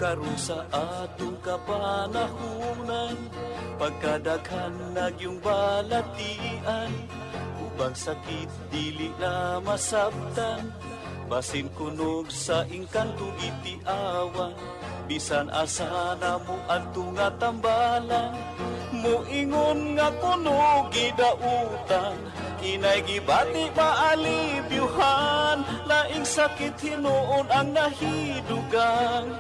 karon sa atong kapanahunan, pagkadaghan nagyong balatian, ubang sakit dili na masabtan, basin kunog sa ingkanto itiawan, bisan asa na mo adto nga tambalan, muingon nga kunog gidautan, inay gibati maalibyuhan, laing sakit hinuon ang nahidugang,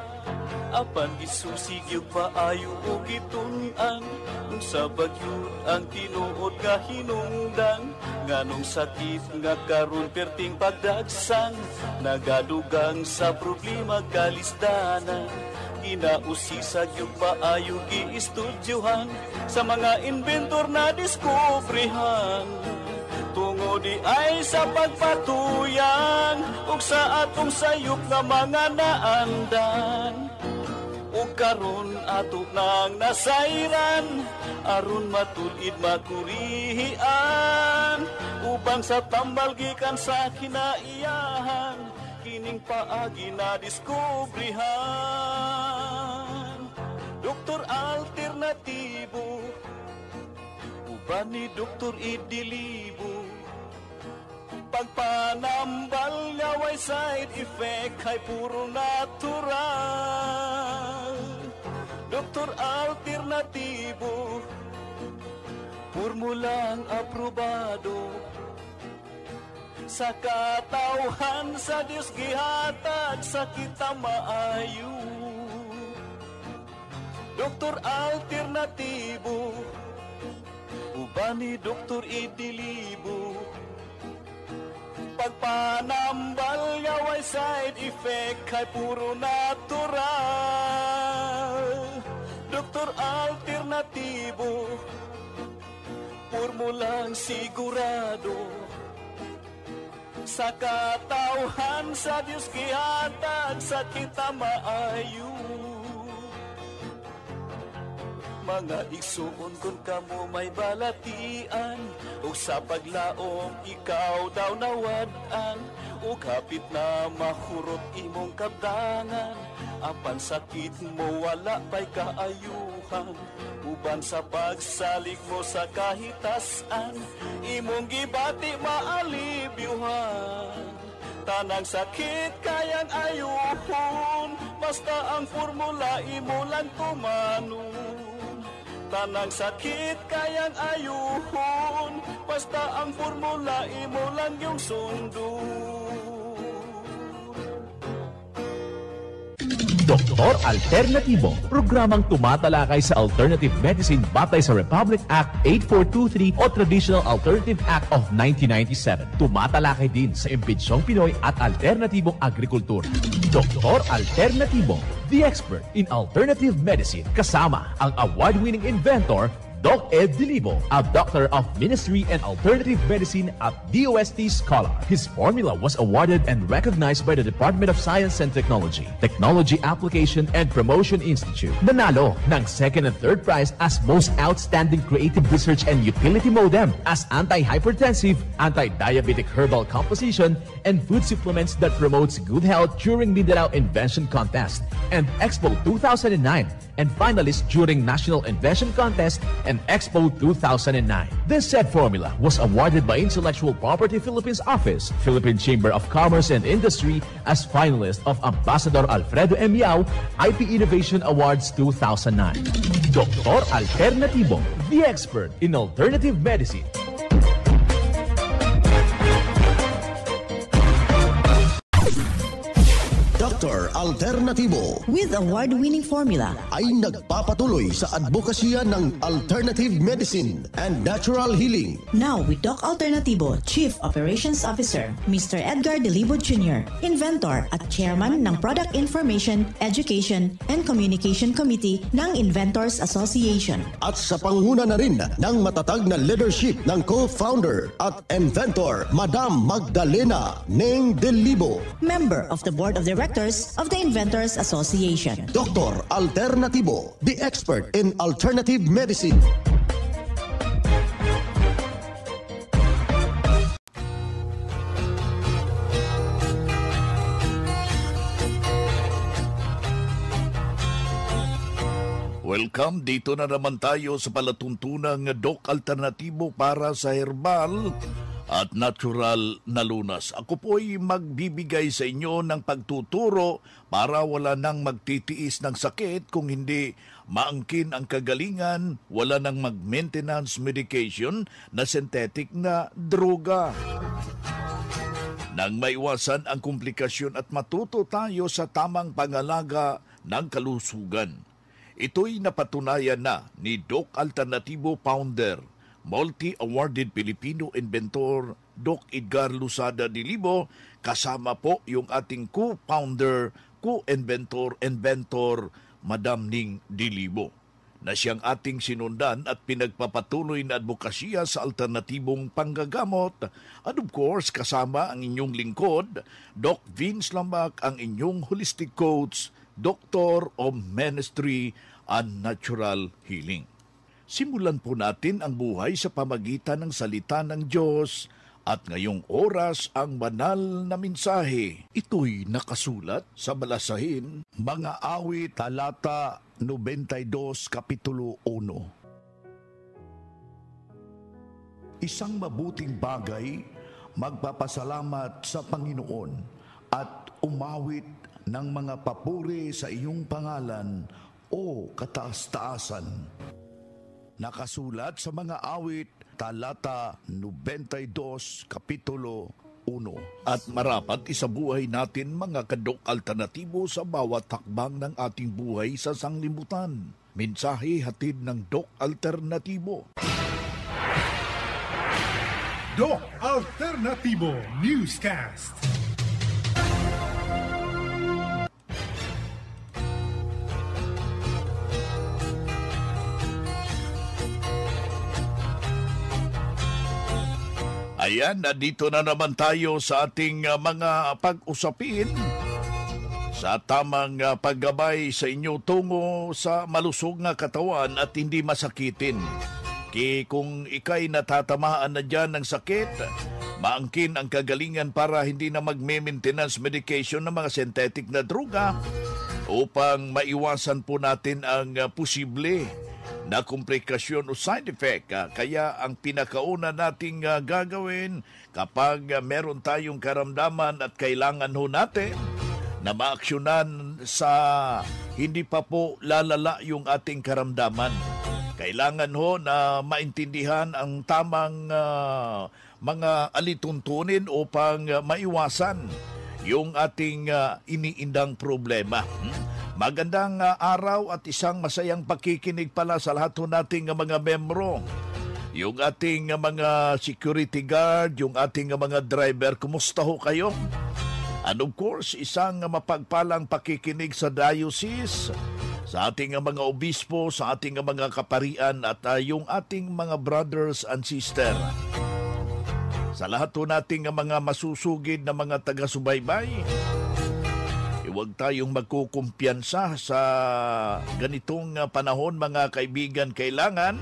apan gisusig yung paayo o gitun-an, kung sa bagyod ang tinuod nga hinungdan, nganong sakit nga karon perting pagdagsang, nagadugang sa problema kalisdanan, ginausisag yung paayo giistudyohan, sa mga inventor na diskubrihan, tungo di ay sa pagpatuyan, ug sa atong sayop nga mga naandan, ug karon ato nang nasayran, aron matulid makurihian, ubang sa tambal gikan sa kinaiyahan, kining paagi na diskubrihan. Doktor alternatibo, uban ni Doktor Idilibo, pagpanambal nga way side effect ay puro natural. Doktor alternatibo, formulang aprobado, sa katawhan sa Diyos gihatag sa kita maayo. Doktor alternatibo, uban ni Doktor Idilibo, pagpanambal nga way side effect ay puro natural. Doktor alternatibo, formulang sigurado, sa katawhan sa Diyos gihatag sa kita maayo. Mga igsuon kung kamo may balatian, o sa paglaom ikaw daw nawad-an, o kapit na mahurot imong kabdangan, apan sakit mo wala pa'y kaayuhan, uban sa pagsalig mo sa kahitasan, imong gibati maalibyuhan, tanang sakit kayang ayuhon, basta ang formula imo lang tumanon. Tanang sakit kayang ayuhon, basta ang formula imo lang yung sundon. Doktor Alternatibo, programang tumatalakay sa alternative medicine batay sa Republic Act 8423 o Traditional Alternative Act of 1997. Tumatalakay din sa impinsyong Pinoy at alternatibong agrikultura. Doktor Alternatibo, the expert in alternative medicine, kasama ang award-winning inventor Doc Ed Dilibo, a doctor of ministry and alternative medicine at DOST Scholar. His formula was awarded and recognized by the Department of Science and Technology, Technology Application and Promotion Institute. Nanalo ng second and third prize as Most Outstanding Creative Research and Utility Modem, as Anti-Hypertensive, Anti-Diabetic Herbal Composition, and Food Supplements that promotes good health during Mindanao Invention Contest and Expo 2009, and finalist during National Invention Contest and Expo 2009. This said formula was awarded by Intellectual Property Philippines Office, Philippine Chamber of Commerce and Industry as finalist of Ambassador Alfredo M. Yao IP Innovation Awards 2009. Doktor Alternatibo, the expert in alternative medicine. Dr. Alternatibo with award-winning formula ay nagpapatuloy sa advokasya ng alternative medicine and natural healing. Now with Doc Alternatibo, Chief Operations Officer, Mr. Edgar Dilibo Jr., Inventor at Chairman ng Product Information, Education and Communication Committee ng Inventors Association. At sa pangunguna na rin ng matatag na leadership ng co-founder at inventor, Madam Magdalena Neng Dilibo, Member of the Board of Directors of the Inventors Association. Dr. Alternatibo, the expert in alternative medicine. Welcome, dito na naman tayo sa palatuntunang Doc Alternatibo para sa herbal at natural na lunas. Ako po'y magbibigay sa inyo ng pagtuturo para wala nang magtitiis ng sakit kung hindi maangkin ang kagalingan, wala nang mag-maintenance medication na synthetic na droga. Nang maiwasan ang komplikasyon at matuto tayo sa tamang pangalaga ng kalusugan. Ito'y napatunayan na ni Doc Alternatibo founder, multi-awarded Filipino inventor Doc Edgar Lusada Dilibo, kasama po yung ating co-founder, inventor Madam Ning Dilibo, na siyang ating sinundan at pinagpapatuloy na advokasya sa alternatibong panggagamot. At of course, kasama ang inyong lingkod, Doc Vince Lambak, ang inyong holistic coach, Doctor of Ministry and Natural Healing. Simulan po natin ang buhay sa pamagitan ng salita ng Diyos at ngayong oras ang banal na mensahe. Ito'y nakasulat sa Balasahin, Mga Awit, talata 92, kapitulo 1. Isang mabuting bagay, magpapasalamat sa Panginoon at umawit ng mga papuri sa iyong pangalan o kataas-taasan. Nakasulat sa Mga Awit, talata 92, kapitulo 1. At marapat isabuhay natin mga kadok alternatibo sa bawat hakbang ng ating buhay sa sanglibutan. Mensahe hatid ng Doc Alternatibo. Doc Alternatibo Newscast. Ayan, dito na naman tayo sa ating mga pag-usapin sa tamang paggabay sa inyo tungo sa malusog nga katawan at hindi masakitin. Kung ikay natatamaan na dyan ng sakit, maangkin ang kagalingan para hindi na mag-maintenance medication ng mga synthetic na droga upang maiwasan po natin ang posible na komplikasyon o side effect. Kaya ang pinakauna nating gagawin kapag meron tayong karamdaman at kailangan ho natin na maaksyonan sa hindi pa po lalala yung ating karamdaman. Kailangan ho na maintindihan ang tamang mga alituntunin upang maiwasan yung ating iniindang problema. Magandang araw at isang masayang pakikinig pala sa lahat nating mga membro. Yung ating mga security guard, yung ating mga driver, kumusta ho kayo? And of course, isang mapagpalang pakikinig sa diocese, sa ating mga obispo, sa ating mga kaparian at yung ating mga brothers and sisters. Sa lahat nating mga masusugid na mga taga-subaybay, huwag tayong magkukumpiyansa sa ganitong panahon mga kaibigan. Kailangan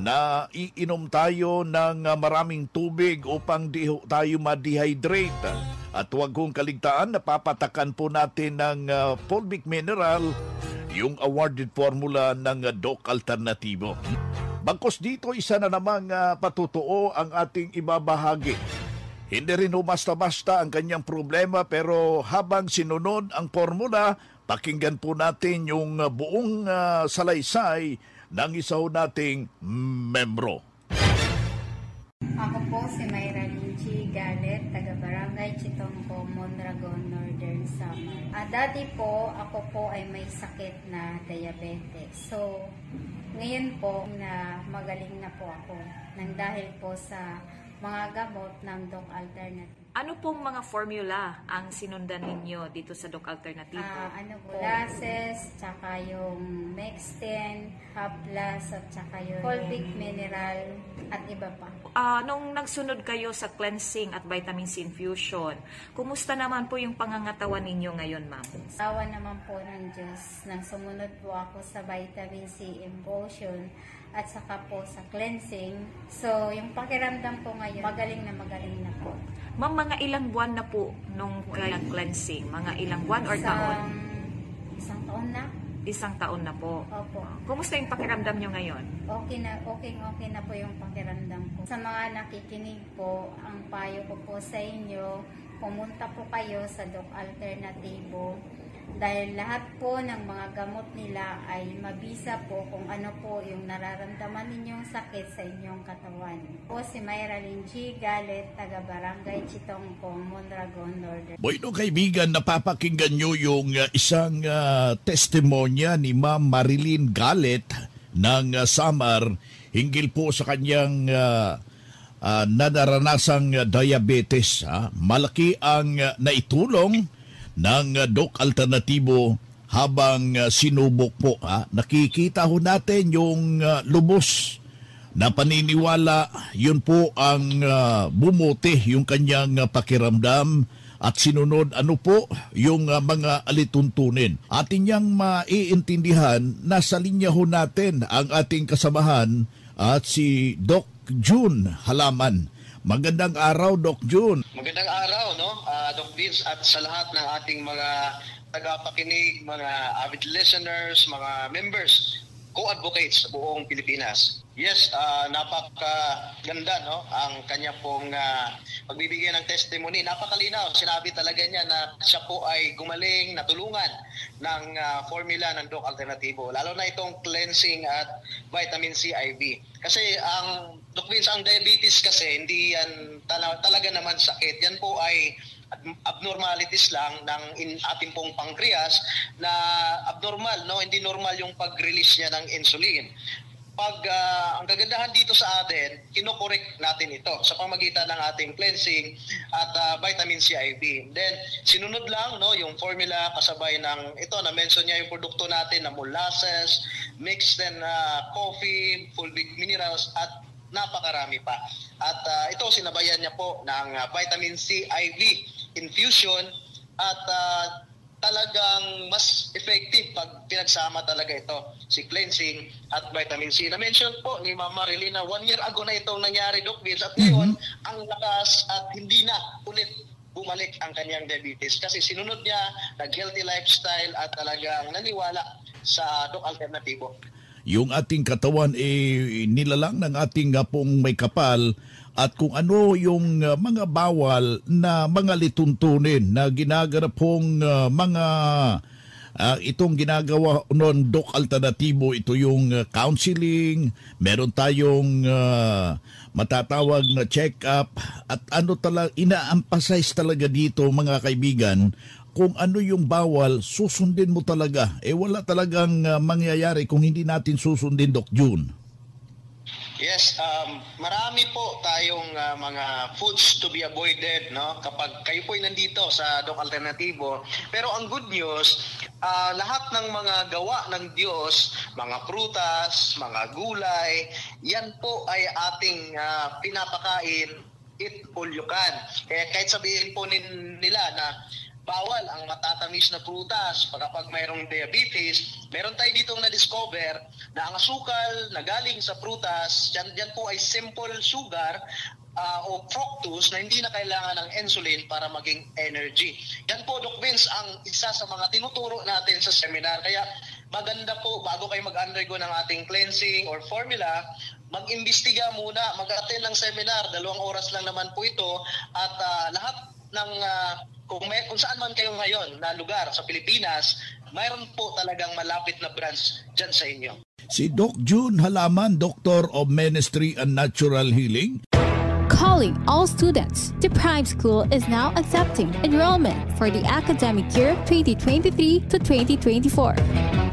na iinom tayo ng maraming tubig upang di tayo ma-dehydrate. At huwag kong kaligtaan, napapatakan po natin ng fulvic mineral, yung awarded formula ng Doc Alternatibo. Bagkos dito, isa na namang patutuo ang ating ibabahagi. Hindi rin basta-basta ang kanyang problema, pero habang sinunod ang formula, pakinggan po natin yung buong salaysay ng isa nating membro. Ako po si Mayra Linchi Galet, taga-barangay Chitongco, Mondragon, Northern Samar. Dati po, ako po ay may sakit na diabetes. So, ngayon po na magaling na po ako nang dahil po sa mga gamot ng Doc Alternatibo. Ano pong mga formula ang sinundan ninyo dito sa Doc Alternatibo? Molasses, tsaka yung Mexten, Haplas, at tsaka yung fulvic mineral, at iba pa. Nung nagsunod kayo sa cleansing at vitamin C infusion, kumusta naman po yung pangangatawan ninyo ngayon, ma'am? Awa naman po ng Diyos, nang sumunod po ako sa vitamin C infusion at saka po sa cleansing. So, yung pakiramdam ko ngayon, magaling na po. Ma'am, mga ilang buwan na po nung cleansing? Mga ilang buwan or taon? Isang taon na. isang taon na po. Opo. Kumusta yung pakiramdam nyo ngayon? Okay na po yung pakiramdam ko. Sa mga nakikinig po, ang payo ko po sa inyo, pumunta po kayo sa Doc Alternatibo dahil lahat po ng mga gamot nila ay mabisa po kung ano po yung nararamdaman ninyong sakit sa inyong katawan. Po si Mayralyn G. Galet, taga Barangay Chitongco, Mondragon Northern. Bueno kaibigan, napapakinggan nyo yung isang testimonya ni Ma'am Marilyn Galet ng Samar hinggil po sa kanyang nadaranasang diabetes. Malaki ang naitulong ng Doc Alternatibo habang sinubok po. Nakikita ho natin yung lubos na paniniwala, yun po ang bumuti yung kanyang pakiramdam at sinunod yung mga alituntunin. Atin niyang maiintindihan, nasa linya ho natin ang ating kasamahan at si Doc June Halaman. Magandang araw, Doc June. Magandang araw, no? Doc Vince, at sa lahat ng ating mga tagapakinig, mga avid listeners, mga members, co-advocates sa buong Pilipinas. Yes, napakaganda, no? Ang kanya pong pagbibigay ng testimony. Napakalinaw. Sinabi talaga niya na siya po ay gumaling, natulungan ng formula ng Doc Alternatibo. Lalo na itong cleansing at vitamin C IV. Kasi ang Doc Vince, ang diabetes kasi hindi yan talaga naman sakit. Yan po ay abnormalities lang ng ating pong pancreas na abnormal, no? Hindi normal yung pag-release niya ng insulin. Ang kagandahan dito sa atin, kinokorek natin ito sa pamagitan ng ating cleansing at vitamin C IV. Then, sinunod lang, no, yung formula kasabay ng ito, na-mention niya yung produkto natin na molasses, mixed and coffee, fulvic minerals, at napakarami pa. At ito, sinabayan niya po ng vitamin C IV infusion at talagang mas effective pag pinagsama talaga ito, si cleansing at vitamin C. Na-mention po ni Ma'am Marilyn na 1 year ago na itong nangyari, Doc Vince, at ngayon, ang lakas at hindi na ulit bumalik ang kanyang diabetes kasi sinunod niya, nag-healthy lifestyle at talagang naniwala sa Doc Alternatibo. Yung ating katawan nilalang ng ating pong may kapal at kung ano yung mga bawal na mga lituntunin na ginaganap pong mga itong ginagawa noon Doc Alternatibo, ito yung counseling, meron tayong matatawag na check-up at ina-emphasize talaga dito mga kaibigan, kung ano yung bawal, susundin mo talaga. Wala talagang mangyayari kung hindi natin susundin, Doc June. Yes, marami po tayong mga foods to be avoided, no? Kapag kayo po ay nandito sa Doc Alternatibo. Pero ang good news, lahat ng mga gawa ng Diyos, mga prutas, mga gulay, yan po ay ating pinapakain, eat all you can. Kaya kahit sabihin po nila na bawal ang matatamis na prutas kapag mayroong diabetes, meron tayo ditong na-discover na ang asukal na galing sa prutas, yan po ay simple sugar o fructose na hindi na kailangan ng insulin para maging energy. Yan po, Doc Vince, ang isa sa mga tinuturo natin sa seminar. Kaya maganda po, bago kayo mag-undergo ng ating cleansing or formula, mag-imbestiga muna, mag-attend ng seminar. 2 oras lang naman po ito at lahat ng kung saan man kayo ngayon na lugar sa Pilipinas, mayroon po talagang malapit na branch dyan sa inyo. Si Doc June Halaman, Doctor of Ministry and Natural Healing. Calling all students, the Prime School is now accepting enrollment for the academic year 2023 to 2024.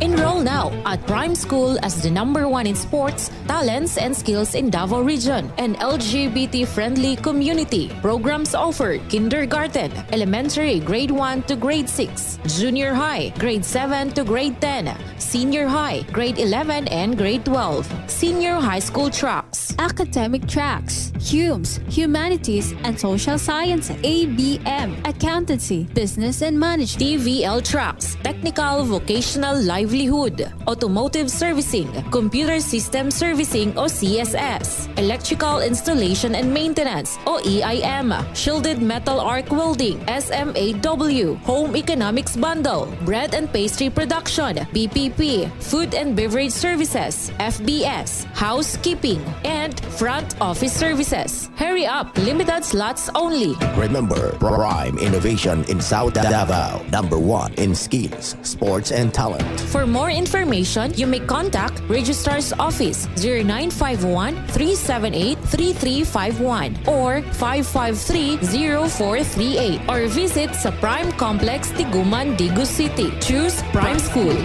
Enroll now at Prime School as the #1 in sports, talents, and skills in Davao Region, an LGBT-friendly community. Programs offered: kindergarten, elementary grade 1 to grade 6, junior high grade 7 to grade 10, senior high grade 11 and grade 12, senior high school tracks, academic tracks, HUMS, Humanities and Social Sciences, ABM, Accountancy, Business and Management, TVL tracks, technical, vocational, life livelihood, automotive servicing, computer system servicing o CSS, electrical installation and maintenance o EIM, shielded metal arc welding, SMAW, home economics bundle, bread and pastry production, BPP, food and beverage services, FBS, housekeeping, and front office services. Hurry up, limited slots only. Remember, Prime Innovation in South Davao, #1 in skills, sports, and talent. For more information, you may contact Registrar's Office 0951-378-3351 or 553-0438 or visit sa Prime Complex, Tiguman, Digus City. Choose Prime School.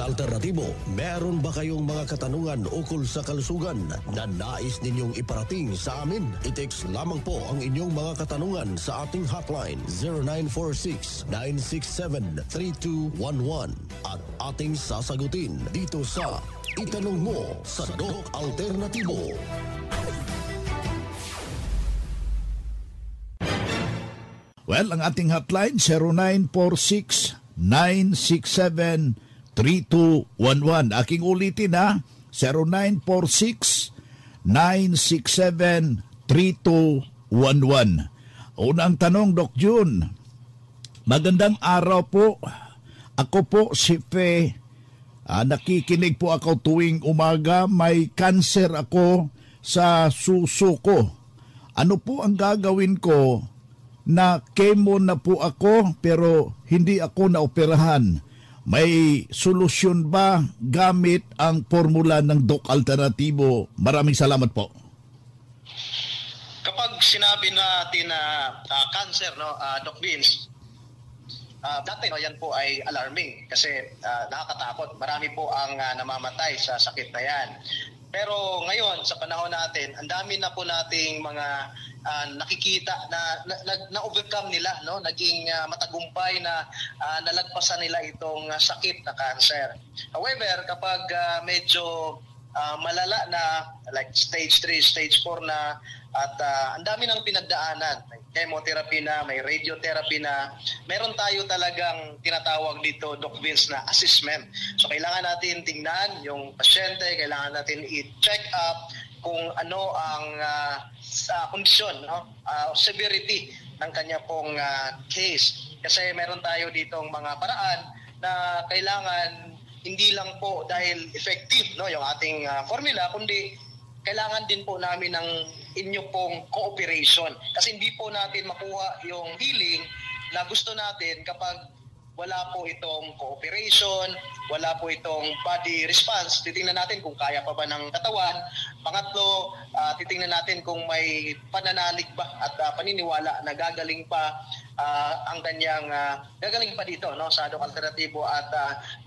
Alternatibo, meron ba kayong mga katanungan ukol sa kalusugan na nais ninyong iparating sa amin? I-text lamang po ang inyong mga katanungan sa ating hotline 0946-967-3211 at ating sasagutin dito sa Itanong Mo sa Doc Alternatibo. Well, ang ating hotline 0946-967-3211. Aking ulitin na, 0946-967-3211. Unang tanong, Doc June. Magandang araw po. Ako po si Fe. Nakikinig po ako tuwing umaga. May cancer ako sa suso ko. Ano po ang gagawin ko? Na chemo na po ako pero hindi ako naoperahan. May solusyon ba gamit ang formula ng Doc Alternatibo? Maraming salamat po. Kapag sinabi natin na cancer, no, Doc Vince, dati yan po ay alarming kasi nakakatakot. Marami po ang namamatay sa sakit na yan. Pero ngayon, sa panahon natin, ang dami na po nating mga nakikita na overcome nila, no? Naging matagumpay na nalagpasan nila itong sakit na cancer. However, kapag medyo malala na, like stage 3, stage 4 na, at ang dami ng pinagdaanan, may chemotherapy na, may radiotherapy na, meron tayo talagang tinatawag dito, Doc Vince, na assessment. So kailangan natin tingnan yung pasyente, kailangan natin i-check up kung ano ang kondisyon, no? Severity ng kanya pong case. Kasi meron tayo ditong mga paraan na kailangan hindi lang po dahil effective, no, yung ating formula, kundi kailangan din po namin ng inyo pong cooperation. Kasi hindi po natin makuha yung healing na gusto natin kapag wala po itong cooperation, wala po itong body response. Titingnan natin kung kaya pa ba ng katawan. Pangatlo, titingnan natin kung may pananalig ba at paniniwala na gagaling pa ang kanyang gagaling pa dito, no, sa Doc Alternatibo at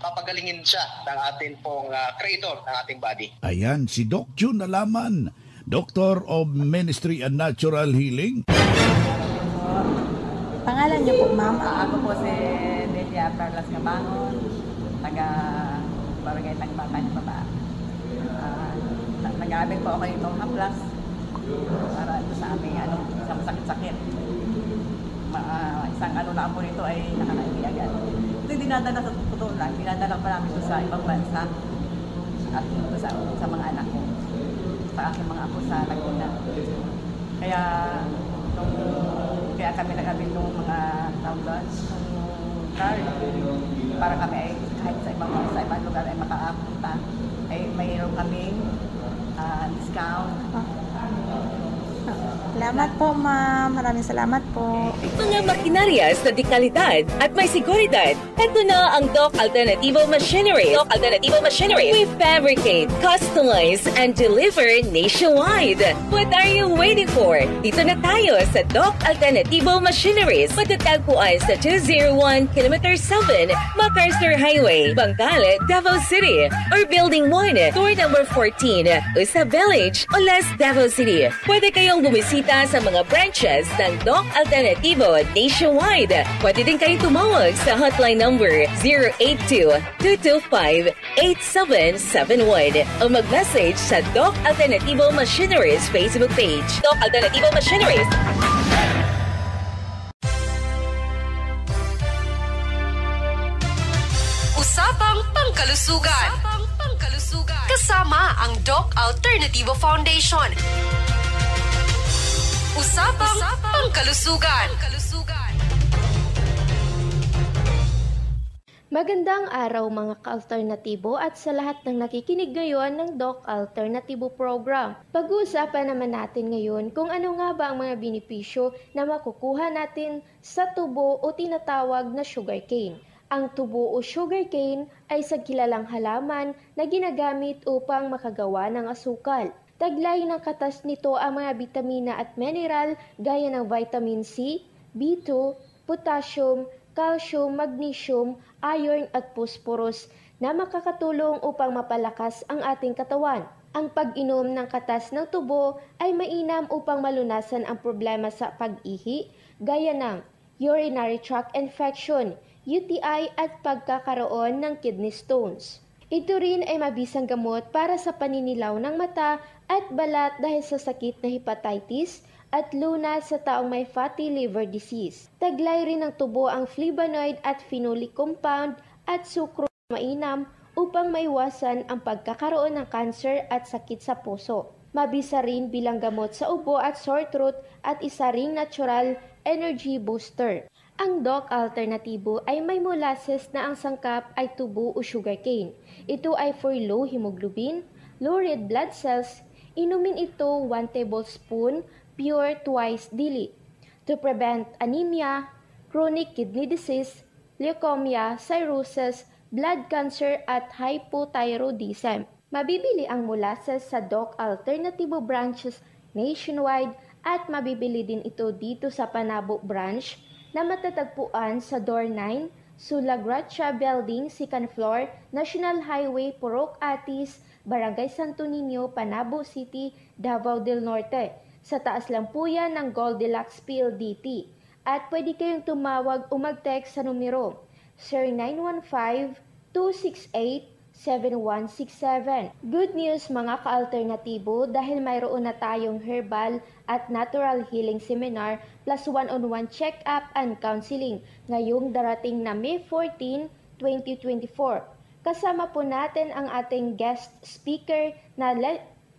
papagalingin siya ng ating pong creator ng ating body. Ayan, si Doc June Nalaman, Doctor of Ministry and Natural Healing. Pangalan niyo po, ma'am? Ako po si Delia Perlas Cabangon, taga Barangay Tagbakan, Baba. Nag-aabil po ako itong haplas para ito sa aming isang sakit-sakit. Isang lang po nito ay nakanaigi agad. Ito dinadala sa totoo lang, dinadala pa namin ito sa ibang bansa at ito sa mga anak ko, sa aking mga apo sa Laguna. Kaya kami nag-abil ng mga tawag card para kami ay kahit sa ibang lugar ay makaapunta ay mayroon kaming discount. Salamat po, ma'am. Maraming salamat po. Mga makinaryas na dekalidad at may seguridad. Ito na ang Doc Alternativo Machinery. Doc Alternativo Machinery. We fabricate, customize, and deliver nationwide. What are you waiting for? Dito na tayo sa Doc Alternativo Machineries. Matatagpuan sa 201 Km 7 MacArthur Highway, Bangkalet, Davao City. Or Building 1, Door number 14, Usa Village, Olas, Davao City. Pwede kayong bumisita Bisita sa mga branches ng Doc Alternativo nationwide. Pwede din kayong tumawag sa hotline number 082-225-8771 o mag-message sa Doc Alternativo Machineries Facebook page. Doc Alternativo Machineries. Usapang Pangkalusugan. Kasama ang Doc Alternativo Foundation. Usapang Pangkalusugan. Magandang araw mga ka-alternatibo at sa lahat ng nakikinig ngayon ng Doc Alternativo Program. Pag-uusapan naman natin ngayon kung ano nga ba ang mga benepisyo na makukuha natin sa tubo o tinatawag na sugarcane. Ang tubo o sugarcane ay sa kilalang halaman na ginagamit upang makagawa ng asukal. Taglay ng katas nito ang mga bitamina at mineral gaya ng vitamin C, B2, potassium, calcium, magnesium, iron at phosphorus na makakatulong upang mapalakas ang ating katawan. Ang pag-inom ng katas ng tubo ay mainam upang malunasan ang problema sa pag-ihi gaya ng urinary tract infection, UTI at pagkakaroon ng kidney stones. Ito rin ay mabisang gamot para sa paninilaw ng mata at balat dahil sa sakit na hepatitis at lunas sa taong may fatty liver disease. Taglay rin ng tubo ang flavonoid at phenolic compound at sukro mainam upang maiwasan ang pagkakaroon ng cancer at sakit sa puso. Mabisa rin bilang gamot sa ubo at sore throat at isa ring natural energy booster. Ang Doc Alternativo ay may molasses na ang sangkap ay tubo o sugarcane. Ito ay for low hemoglobin, low red blood cells. Inumin ito 1 tablespoon pure twice daily to prevent anemia, chronic kidney disease, leukemia, cirrhosis, blood cancer at hypothyroidism. Mabibili ang molasses sa Doc Alternativo branches nationwide at mabibili din ito dito sa Panabo branch na matatagpuan sa Door 9, Sula Gracia Building, 2nd floor, National Highway, Purok Atis, Barangay Santo Niño, Panabo City, Davao del Norte. Sa taas lang po yan ng Goldilocks PLDT. At pwede kayong tumawag o mag-text sa numero 0915-268-7167. Good news mga ka-alternatibo dahil mayroon na tayong herbal at natural healing seminar plus one-on-one check-up and counseling ngayong darating na May 14, 2024. Kasama po natin ang ating guest speaker na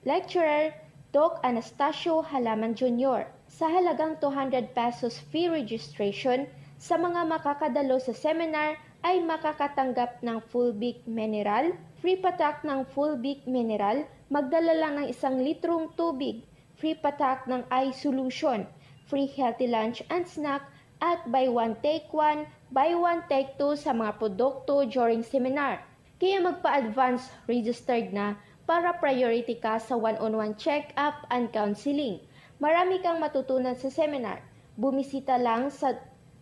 lecturer Doc Anastasio Halaman Jr. Sa halagang 200 pesos fee registration, sa mga makakadalo sa seminar ay makakatanggap ng full big mineral, free patak ng full big mineral, magdala lang ng 1 litrong tubig, free patak ng eye solution, free healthy lunch and snack, at buy one take one, buy one take two sa mga produkto during seminar. Kaya magpa-advance registered na para priority ka sa one-on-one check-up and counseling. Marami kang matutunan sa seminar. Bumisita lang sa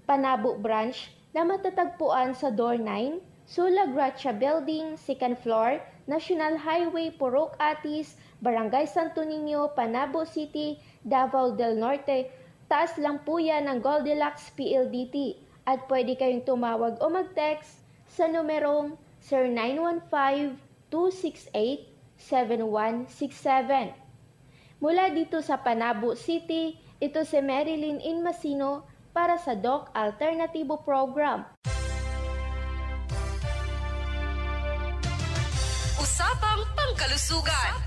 Panabo branch na matatagpuan sa Door 9, Sula Gracia Building, 2nd floor, National Highway, Purok Atis, Barangay Santo Niño, Panabo City, Davao del Norte. Taas lang po yan ng Goldilocks PLDT. At pwede kayong tumawag o mag-text sa numerong 0915-268-7167. Mula dito sa Panabo City, ito si Marilyn Inmasino para sa Doc Alternativo Program. Usapang Pangkalusugan.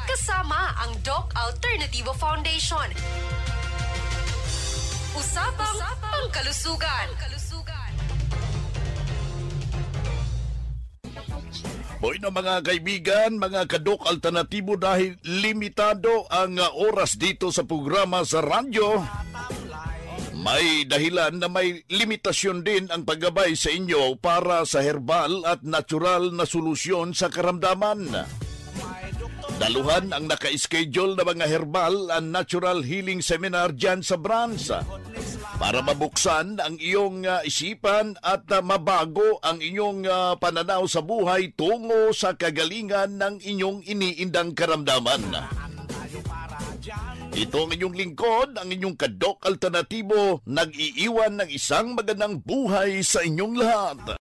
Kasama ang Doc Alternativo Foundation. Usapang Pangkalusugan. Boy na mga kaibigan, mga kadok alternatibo dahil limitado ang oras dito sa programa sa radyo. May dahilan na may limitasyon din ang paggabay sa inyo para sa herbal at natural na solusyon sa karamdaman. Daluhan ang naka-schedule na mga herbal and natural healing seminar dyan sa branch para mabuksan ang iyong isipan at mabago ang inyong pananaw sa buhay tungo sa kagalingan ng inyong iniindang karamdaman. Ito ang inyong lingkod, ang inyong Kadok Alternatibo, nag-iiwan ng isang magandang buhay sa inyong lahat.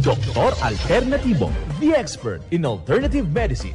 Doktor Alternatibo, the expert in alternative medicine.